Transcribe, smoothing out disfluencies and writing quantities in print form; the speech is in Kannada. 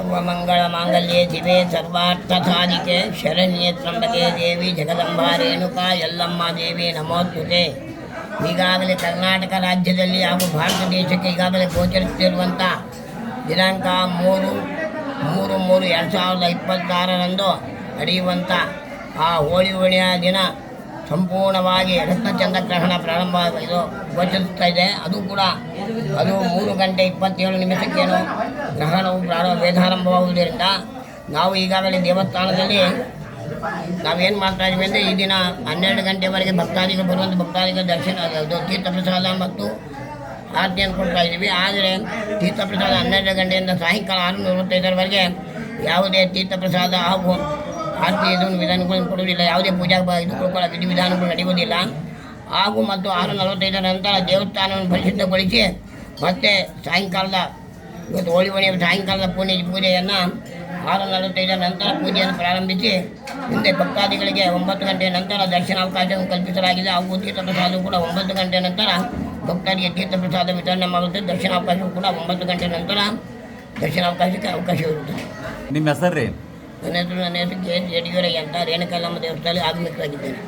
ಸರ್ವಮಂಗಳಮಾಂಗಲ್ಯೆ ಶಿವೆ ಸರ್ವಾರ್ಥಸಾಧಿಕೆ ಶರಣ್ಯೆ ತ್ರ್ಯಂಬಕೆ ದೇವಿ ಜಗದಂಬಾ ರೇಣುಕಾ ಯಲ್ಲಮ್ಮ ದೇವಿ ನಮೋಸ್ತುತೆ. ಈಗಾಗಲೇ ಕರ್ನಾಟಕ ರಾಜ್ಯದಲ್ಲಿ ಹಾಗೂ ಭಾರತ ದೇಶಕ್ಕೆ ಈಗಾಗಲೇ ಗೋಚರಿಸುತ್ತಿರುವಂಥ ದಿನಾಂಕ 3/3/2026 ನಡೆಯುವಂಥ ಆ ಹೋಳಿ ಹುಣ್ಣಿಮೆಯ ದಿನ ಸಂಪೂರ್ಣವಾಗಿ ರಕ್ತಚಂದ್ರಗ್ರಹಣ ಪ್ರಾರಂಭ ಗೋಚರಿಸ್ತಾ ಇದೆ. ಅದು 3:27 ಗ್ರಹಣವು ವೇದಾರಂಭವಾಗುವುದರಿಂದ ನಾವು ಈಗಾಗಲೇ ದೇವಸ್ಥಾನದಲ್ಲಿ ನಾವೇನು ಮಾಡ್ತಾ ಇದ್ದೀವಿ ಅಂದರೆ ಈ ದಿನ 12 ಗಂಟೆವರೆಗೆ ಭಕ್ತಾದಿಗಳು ಬರುವಂಥ ಭಕ್ತಾದಿಗಳ ದರ್ಶನ ತೀರ್ಥಪ್ರಸಾದ ಮತ್ತು ಆರತಿಯನ್ನು ಕೊಡ್ತಾ ಇದ್ದೀವಿ. ಆದರೆ ತೀರ್ಥಪ್ರಸಾದ 12 ಗಂಟೆಯಿಂದ ಸಾಯಂಕಾಲ 6:45 ಯಾವುದೇ ತೀರ್ಥಪ್ರಸಾದ ಹಾಗೂ ಆರತಿ ಇದನ್ನು ವಿಧಾನಗಳನ್ನು ಕೊಡುವುದಿಲ್ಲ. ಯಾವುದೇ ಪೂಜಾ ಇದಕ್ಕೂ ಕೂಡ ವಿಧಿವಿಧಾನಗಳು ನಡೆಯುವುದಿಲ್ಲ. ಹಾಗೂ ಮತ್ತು 6:45 ನಂತರ ದೇವಸ್ಥಾನವನ್ನು ಪರಿಶುದ್ಧಗೊಳಿಸಿ ಮತ್ತು ಸಾಯಂಕಾಲದ ಇವತ್ತು ಹೋಳಿ ಹುಣ್ಣಿಮೆ ಸಾಯಂಕಾಲದ ಪೂಜೆಯನ್ನು 6:45 ನಂತರ ಪೂಜೆಯನ್ನು ಪ್ರಾರಂಭಿಸಿ ಮುಂದೆ ಭಕ್ತಾದಿಗಳಿಗೆ 9 ಗಂಟೆಯ ನಂತರ ದರ್ಶನಾವಕಾಶವನ್ನು ಕಲ್ಪಿಸಲಾಗಿದೆ. ಹಾಗೂ ತೀರ್ಥಪ್ರಸಾದವು ಕೂಡ 9 ಗಂಟೆ ನಂತರ ಭಕ್ತರಿಗೆ ತೀರ್ಥಪ್ರಸಾದ ವಿತರಣೆ ಮಾಡುತ್ತೆ. ದರ್ಶನಾವಕಾಶವು ಕೂಡ 9 ಗಂಟೆ ನಂತರ ದರ್ಶನಾವಕಾಶಕ್ಕೆ ಅವಕಾಶವಿರುತ್ತದೆ. ನಿಮ್ಮ ಹೆಸರು ರೀ? ನನ್ನ ಹೆಸರು ಕೆ. ಯಡಿಯೂರಯ್ಯ ಅಂತ ರೇಣುಕಾಯಲ್ಲಮ್ಮ ದೇವಸ್ಥಾನದಲ್ಲಿ ಆಗಮಿಕರಾಗಿದ್ದೇನೆ.